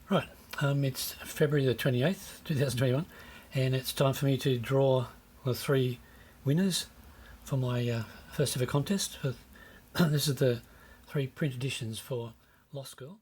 Right, it's February the 28th, 2021, and it's time for me to draw the three winners for my first ever contest. This is the three print editions for Lost Girl.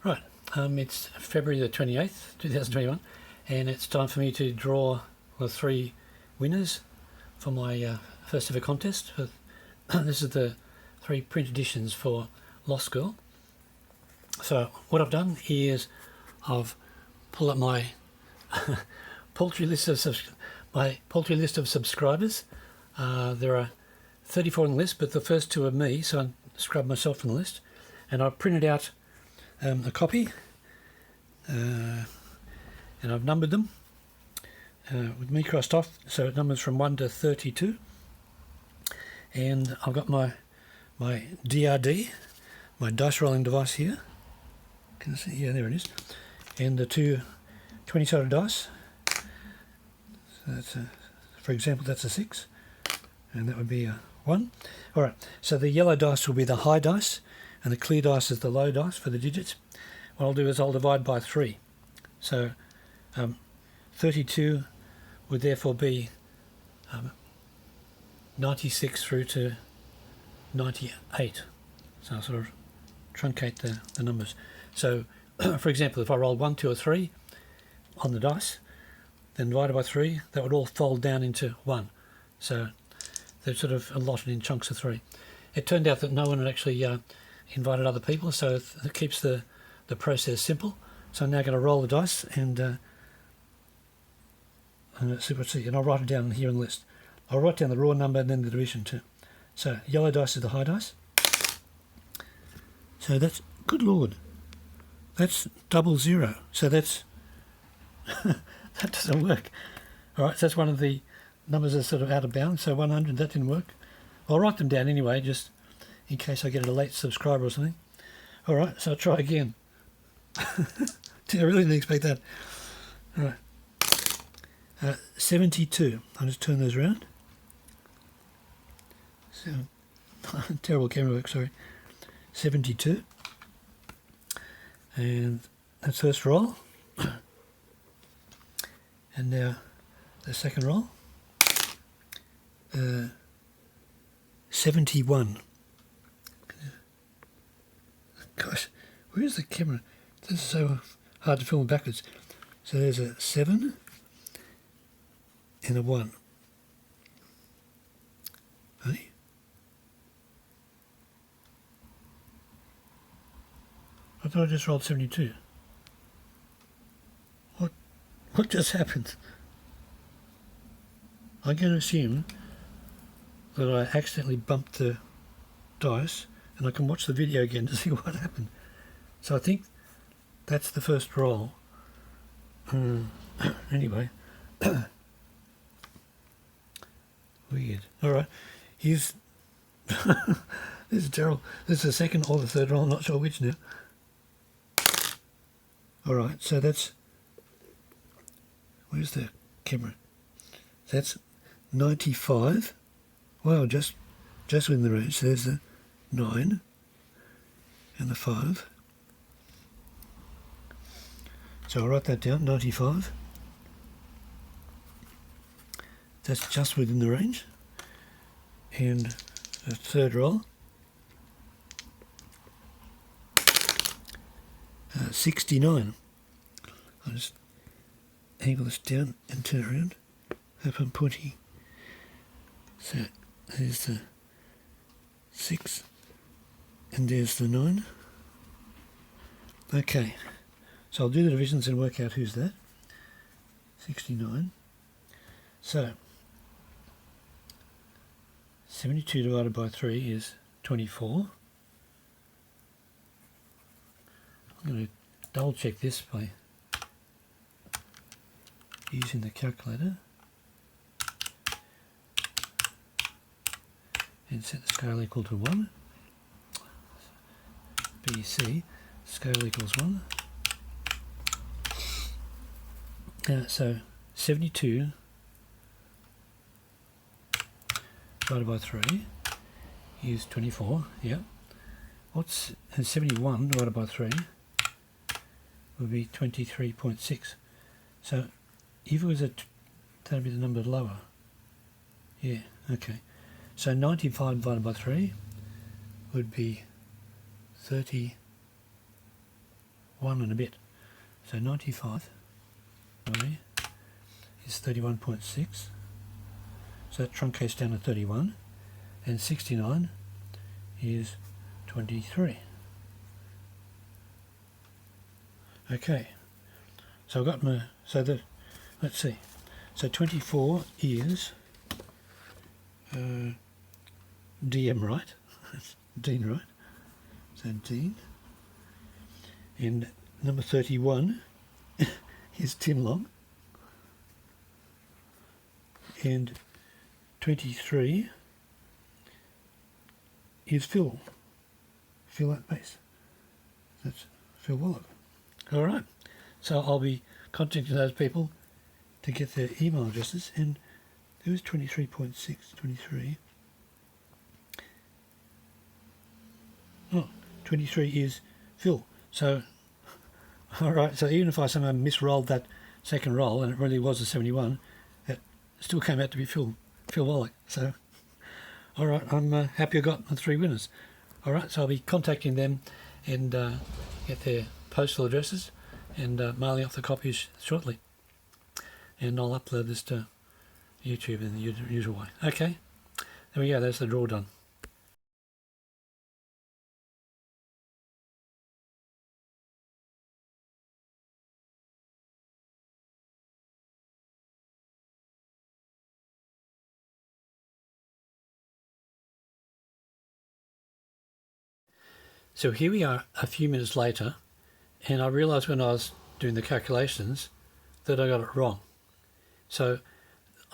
Right, it's February the 28th, 2021, and it's time for me to draw the three winners for my first ever contest. This is the three print editions for Lost Girl. So what I've done is I've pulled up my paltry list of subscribers. There are 34 on the list, but the first two are me, so I scrubbed myself from the list, and I printed out a copy, and I've numbered them with me crossed off, so it numbers from 1 to 32, and I've got my DRD, my dice rolling device here. Can you see? Yeah, there it is, and the two 20-sided dice. So that's for example, that's a 6, and that would be a 1. All right, so the yellow dice will be the high dice, and the clear dice is the low dice for the digits. What I'll do is I'll divide by 3. So 32 would therefore be 96 through to 98. So I'll sort of truncate the numbers. So for example, if I rolled 1, 2 or 3 on the dice, then divided by 3, that would all fold down into 1. So they're sort of allotted in chunks of 3. It turned out that no one had actually invited other people, so it keeps the process simple. So I'm now going to roll the dice and let's see what's here. And I'll write it down here on the list. I'll write down the raw number and then the division too. So yellow dice is the high dice. So that's, good lord, that's 00. So that's that doesn't work. All right, so that's one of the numbers that's sort of out of bounds. So 100, that didn't work. I'll write them down anyway, just in case I get a late subscriber or something. All right, so I'll try again. I really didn't expect that. All right, 72. I'll just turn those around. So, terrible camera work, sorry. 72. And that's first roll. And now the second roll. 71. Gosh, where's the camera? This is so hard to film backwards. So there's a 7 and a 1. Hey? I thought I just rolled 72. What just happened? I'm going to assume that I accidentally bumped the dice, and I can watch the video again to see what happened. So I think that's the first roll. Anyway, Weird. All right. Here's... This is terrible. This is the second or the third roll. I'm not sure which now. All right. So that's... Where's the camera? That's 95. Wow, just within the range. So there's the 9 and the 5. So I'll write that down, 95. That's just within the range. And the third roll, 69. I'll just angle this down and turn around. Hope I'm pointing. So there's the 6 and there's the 9. Okay, so I'll do the divisions and work out who's that. 69. So 72 divided by 3 is 24. I'm going to double check this by using the calculator and set the scale equal to 1. BC, scale equals 1. So 72 divided by 3 is 24, yeah. What's 71 divided by 3 would be 23.6. So if it was that'd be the number lower. Yeah, okay. So 95 divided by 3 would be 31 and a bit. So 95 is 31.6. So that truncates down to 31. And 69 is 23. Okay. So I've got my, let's see. So 24 is DM, right? Dean, right? So Dean. And number 31 is Tim Long. And 23 is Phil. Phil at base. That's Phil Wallach. All right. So I'll be contacting those people to get their email addresses. And there was 23.6, 23. Oh, 23 is Phil. So, all right. So even if I somehow misrolled that second roll and it really was a 71, it still came out to be Phil Wallach. So, all right. I'm happy I got the 3 winners. All right. So I'll be contacting them and get their postal addresses and mailing off the copies shortly. And I'll upload this to YouTube in the usual way. Okay. There we go. That's the draw done. So here we are a few minutes later, and I realised when I was doing the calculations that I got it wrong. So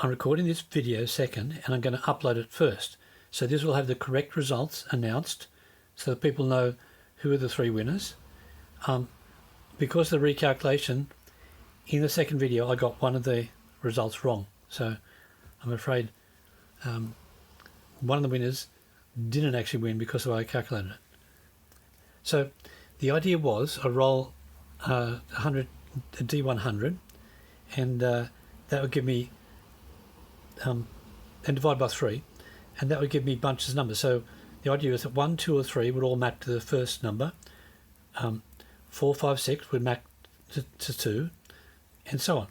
I'm recording this video second, and I'm going to upload it first. So this will have the correct results announced so that people know who are the 3 winners. Because of the recalculation, in the second video I got one of the results wrong. So I'm afraid one of the winners didn't actually win because of the way I calculated it. So the idea was I roll a D100 and that would give me and divide by 3, and that would give me bunches of numbers. So the idea is that 1, 2 or 3 would all map to the first number, 4, 5, 6 would map to 2, and so on.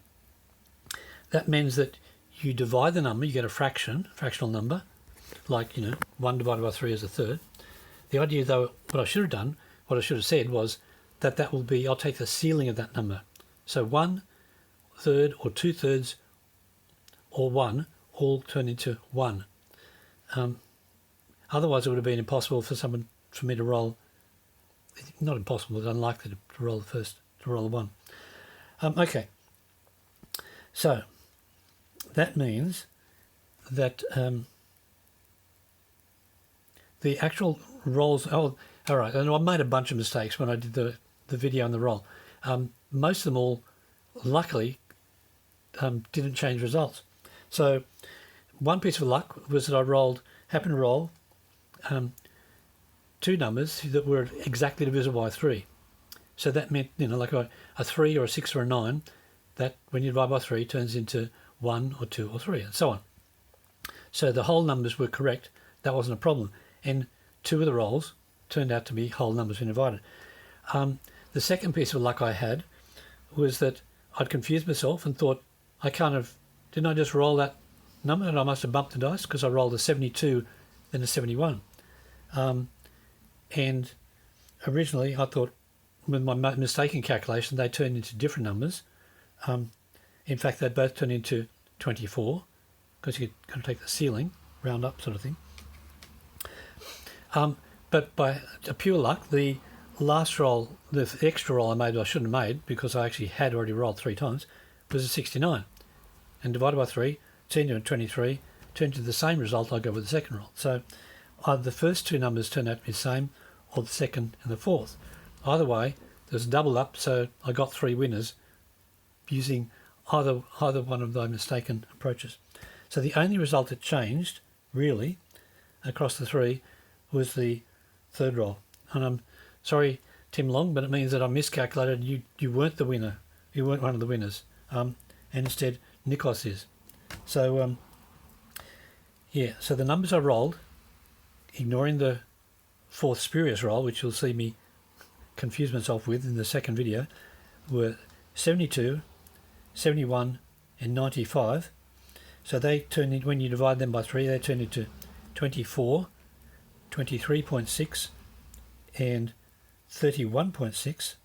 That means that you divide the number, you get a fractional number, like 1 divided by 3 is a third. The idea, though, what I should have said was that will be, I'll take the ceiling of that number. So 1/3 or 2/3 or 1 all turn into 1. Otherwise it would have been impossible for me to roll, not impossible, but unlikely to roll the 1. Okay. So that means that the actual rolls. Oh, all right. And I made a bunch of mistakes when I did the video on the roll. Most of them all, luckily, didn't change results. So one piece of luck was that I happened to roll two numbers that were exactly divisible by 3. So that meant, like a 3 or a 6 or a 9, that when you divide by 3 turns into 1 or 2 or 3 and so on. So the whole numbers were correct. That wasn't a problem. And 2 of the rolls turned out to be whole numbers when divided. The second piece of luck I had was that I'd confused myself and thought, didn't I just roll that number? And I must have bumped the dice because I rolled a 72 then a 71. And originally I thought, with my mistaken calculation, they turned into different numbers. In fact, they both turned into 24 because you could kind of take the ceiling, round up sort of thing. But by a pure luck, the last roll, the extra roll I made, I shouldn't have made because I actually had already rolled 3 times, was a 69. And divided by 3, turned into 23, turned to the same result, I go with the second roll. So either the first 2 numbers turned out to be the same, or the second and the fourth. Either way, there's a double up, so I got 3 winners using either one of the mistaken approaches. So the only result that changed, really, across the 3 was the third roll. And I'm sorry, Tim Long, but it means that I miscalculated. You weren't the winner. You weren't one of the winners. And instead, Nikos is. So, so the numbers I rolled, ignoring the fourth spurious roll, which you'll see me confuse myself with in the second video, were 72, 71 and 95. So they turn in, when you divide them by 3, they turn into 24, 23.6 and 31.6.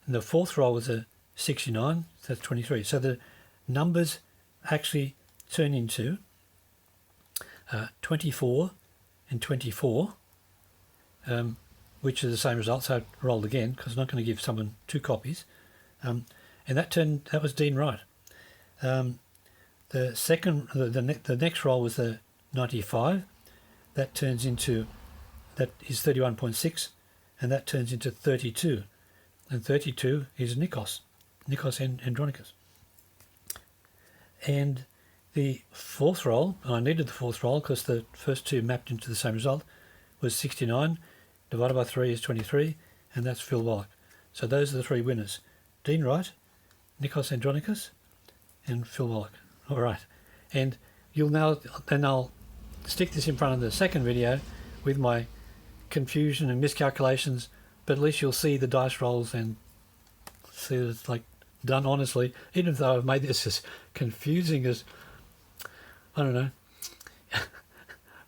And the fourth roll was a 69, so that's 23. So the numbers actually turn into 24 and 24, which are the same result. So I rolled again because I'm not going to give someone 2 copies. And that was Dean right. The second, the next roll was the 95. That is 31.6, and that turns into 32. And 32 is Nikos and Andronicus. And the fourth roll, I needed the fourth roll because the first 2 mapped into the same result, was 69, divided by 3 is 23, and that's Phil Wallach. So those are the 3 winners. Dean Wright, Nikos Andronicus, and Phil Wallach. All right. And I'll stick this in front of the second video with my confusion and miscalculations, but at least you'll see the dice rolls and see that it's like done honestly, even though I've made this as confusing as, I don't know.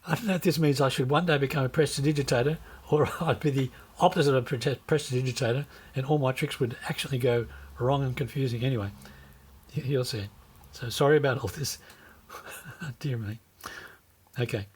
I don't know if this means I should one day become a prestidigitator, or I'd be the opposite of a prestidigitator and all my tricks would actually go wrong and confusing. Anyway, you'll see. So sorry about all this. Dear me. Okay.